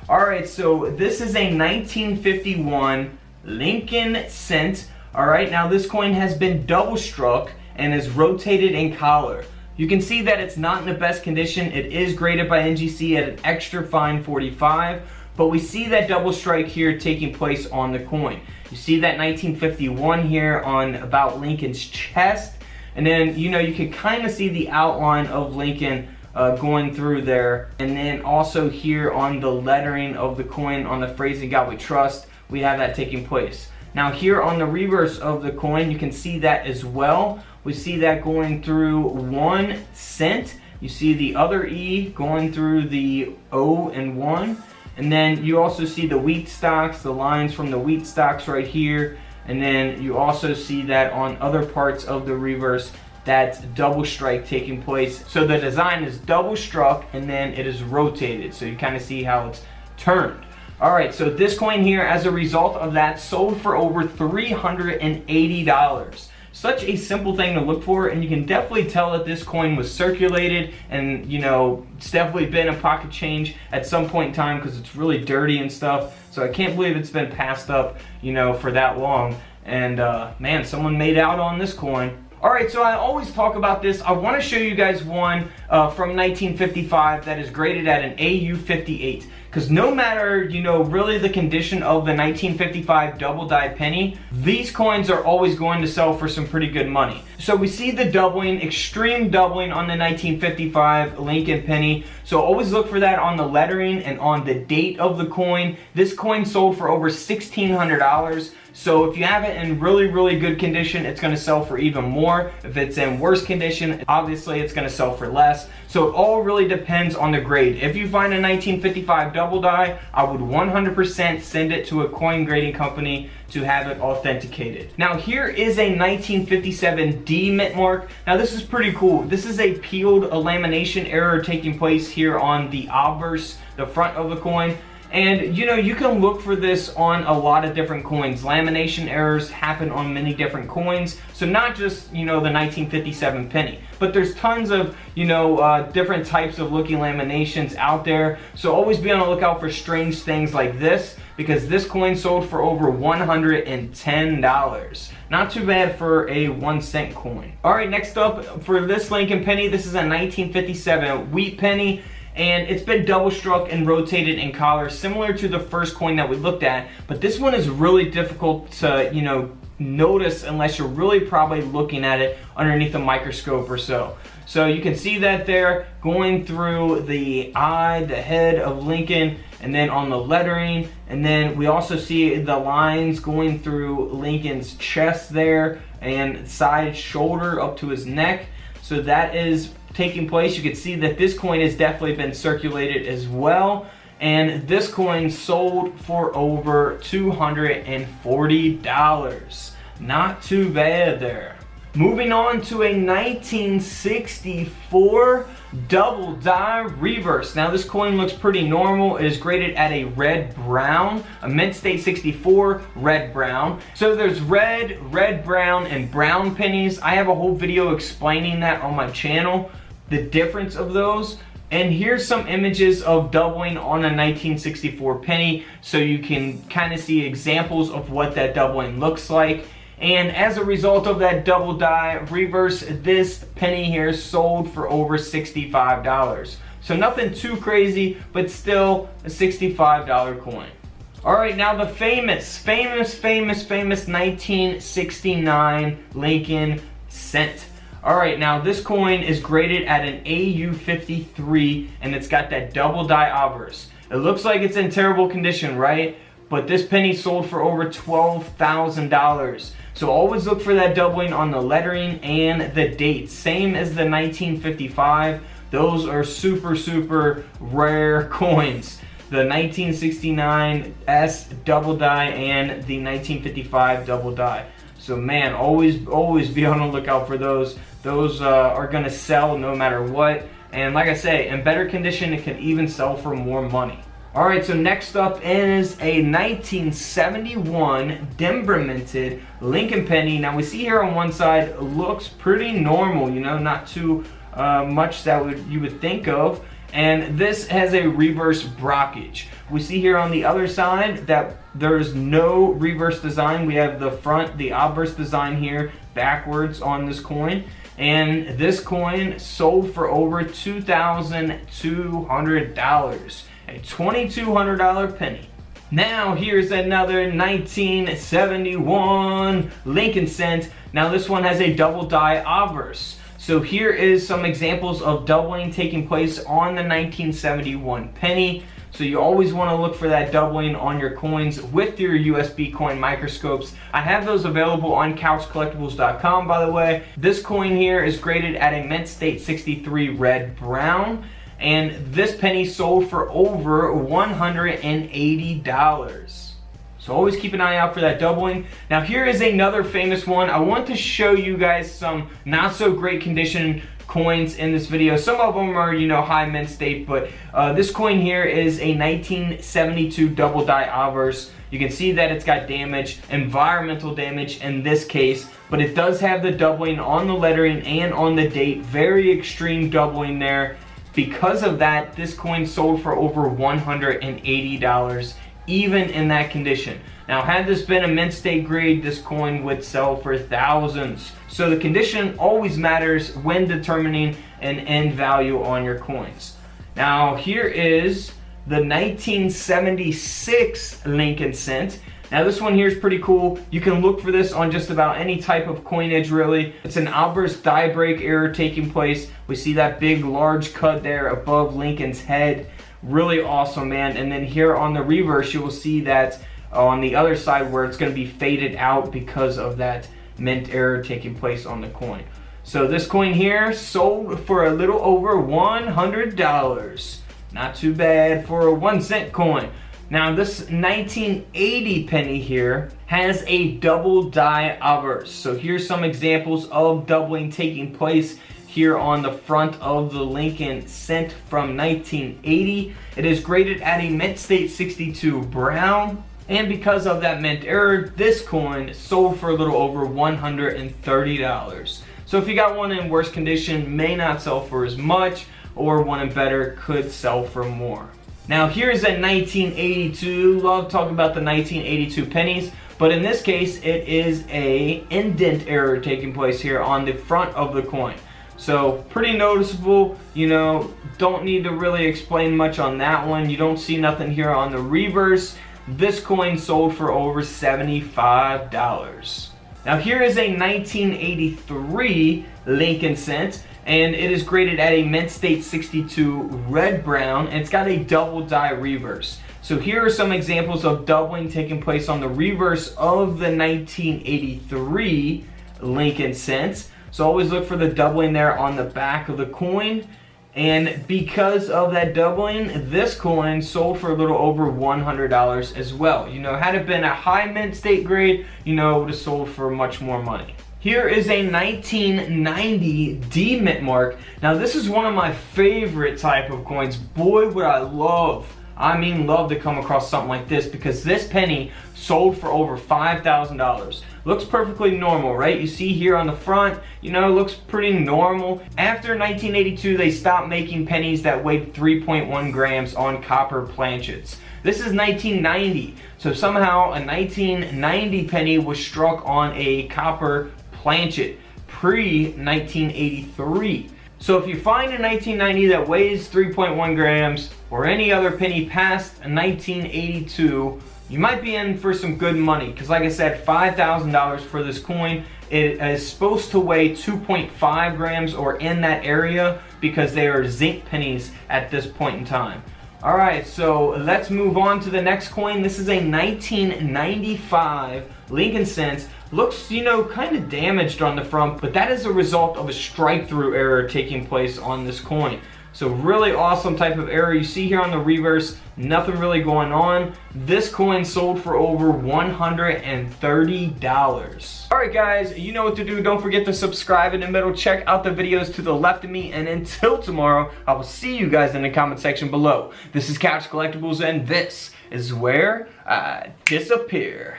Alright, so this is a 1951 Lincoln cent. Alright, now this coin has been double struck and is rotated in collar. You can see that it's not in the best condition. It is graded by NGC at an extra fine 45, but we see that double strike here taking place on the coin. You see that 1951 here on about Lincoln's chest, and then you can kind of see the outline of Lincoln going through there, and then also here on the lettering of the coin on the phrase "In God We Trust," we have that taking place. Now here on the reverse of the coin, you can see that as well. We see that going through 1 cent. You see the other E going through the O and 1, and then you also see the wheat stocks, the lines from the wheat stocks right here, and then you also see that on other parts of the reverse. That's double strike taking place. So the design is double struck and then it is rotated. So you kind of see how it's turned. Alright, so this coin here, as a result of that, sold for over $380. Such a simple thing to look for, and you can definitely tell that this coin was circulated and, it's definitely been a pocket change at some point in time because it's really dirty and stuff. So I can't believe it's been passed up, for that long. And man, someone made out on this coin. Alright, so I always talk about this. I want to show you guys one from 1955 that is graded at an AU 58. Because no matter, really the condition of the 1955 double die penny, these coins are always going to sell for some pretty good money. So we see the doubling, extreme doubling on the 1955 Lincoln penny. So always look for that on the lettering and on the date of the coin. This coin sold for over $1,600. So if you have it in really, really good condition, it's going to sell for even more. If it's in worse condition, obviously it's going to sell for less. So it all really depends on the grade. If you find a 1955 double die, I would 100% send it to a coin grading company to have it authenticated. Now here is a 1957 D mint mark. Now this is pretty cool. This is a peeled lamination error taking place here on the obverse, the front of the coin. And you can look for this on a lot of different coins. Lamination errors happen on many different coins. So not just, the 1957 penny, but there's tons of, different types of looking laminations out there. So always be on the lookout for strange things like this, because this coin sold for over $110. Not too bad for a 1 cent coin. All right, next up for this Lincoln penny, this is a 1957 wheat penny. And it's been double struck and rotated in collar, similar to the first coin that we looked at. But this one is really difficult to, notice unless you're really probably looking at it underneath a microscope or so. So you can see that there going through the eye, the head of Lincoln, and then on the lettering. And then we also see the lines going through Lincoln's chest there and side shoulder up to his neck. So that is taking place. You can see that this coin has definitely been circulated as well, and this coin sold for over $240. Not too bad there. Moving on to a 1964 double die reverse. Now this coin looks pretty normal. It is graded at a red brown, a mint state 64 red brown. So there's red, brown, and brown pennies. I have a whole video explaining that on my channel, the difference of those. And here's some images of doubling on a 1964 penny, so you can kind of see examples of what that doubling looks like. And as a result of that double die reverse, this penny here sold for over $65. So nothing too crazy, but still a $65 coin. Alright, now the famous 1969 Lincoln cent. Alright, now this coin is graded at an AU 53, and it's got that double die obverse. It looks like it's in terrible condition, right? But this penny sold for over $12,000. So always look for that doubling on the lettering and the date. Same as the 1955. Those are super, super rare coins. The 1969 S double die and the 1955 double die. So man, always be on the lookout for those. Those are gonna sell no matter what. And like I say, in better condition, it can even sell for more money. Alright, so next up is a 1971 Denver minted Lincoln penny. Now we see here on one side, it looks pretty normal, not too much that you would think of. And this has a reverse brockage. We see here on the other side that there's no reverse design. We have the front, the obverse design here, backwards on this coin. And this coin sold for over $2,200, a $2,200 penny. Now here's another 1971 Lincoln cent. Now this one has a double die obverse. So here is some examples of doubling taking place on the 1971 penny. So you always want to look for that doubling on your coins with your USB coin microscopes. I have those available on couchcollectibles.com, by the way. This coin here is graded at a mint state 63 red brown. And this penny sold for over $180. So always keep an eye out for that doubling. Now here is another famous one. I want to show you guys some not so great condition coins in this video. Some of them are, you know, high mint state, but this coin here is a 1972 double die obverse. You can see that it's got damage, environmental damage in this case, but it does have the doubling on the lettering and on the date. Very extreme doubling there. Because of that, this coin sold for over $180, even in that condition. Now, had this been a mint state grade, this coin would sell for thousands. So the condition always matters when determining an end value on your coins. Now, here is the 1976 Lincoln cent. Now this one here is pretty cool. You can look for this on just about any type of coinage really. It's an obverse die break error taking place. We see that big large cut there above Lincoln's head. Really awesome, man. And then here on the reverse, you will see that on the other side where it's going to be faded out because of that mint error taking place on the coin. So this coin here sold for a little over $100. Not too bad for a 1 cent coin. Now this 1980 penny here has a double die obverse. So here's some examples of doubling taking place here on the front of the Lincoln cent from 1980. It is graded at a mint state 62 brown. And because of that mint error, this coin sold for a little over $130. So if you got one in worse condition, may not sell for as much, or one in better could sell for more. Now here's a 1982, love talking about the 1982 pennies, but in this case it is a indent error taking place here on the front of the coin. So pretty noticeable, you know, don't need to really explain much on that one. You don't see nothing here on the reverse. This coin sold for over $75. Now here is a 1983 Lincoln cent. And it is graded at a mint state 62 red brown, and it's got a double die reverse. So here are some examples of doubling taking place on the reverse of the 1983 Lincoln cent. So always look for the doubling there on the back of the coin. And because of that doubling, this coin sold for a little over $100 as well. You know, had it been a high mint state grade, you know, it would have sold for much more money. Here is a 1990 D mint mark. Now this is one of my favorite type of coins. Boy, would I love to come across something like this, because this penny sold for over $5,000. Looks perfectly normal, right? You see here on the front, you know, looks pretty normal. After 1982, they stopped making pennies that weighed 3.1 grams on copper planchets. This is 1990, so somehow a 1990 penny was struck on a copper planchet pre-1983. So if you find a 1990 that weighs 3.1 grams or any other penny past 1982, you might be in for some good money, because like I said, $5,000 for this coin. It is supposed to weigh 2.5 grams or in that area, because they are zinc pennies at this point in time. Alright, so let's move on to the next coin. This is a 1995 Lincoln cent. Looks, you know, kind of damaged on the front, but that is a result of a strike-through error taking place on this coin. So really awesome type of error. You see here on the reverse, nothing really going on. This coin sold for over $130. Alright guys, you know what to do. Don't forget to subscribe in the middle. Check out the videos to the left of me. And until tomorrow, I will see you guys in the comment section below. This is Couch Collectibles, and this is where I disappear.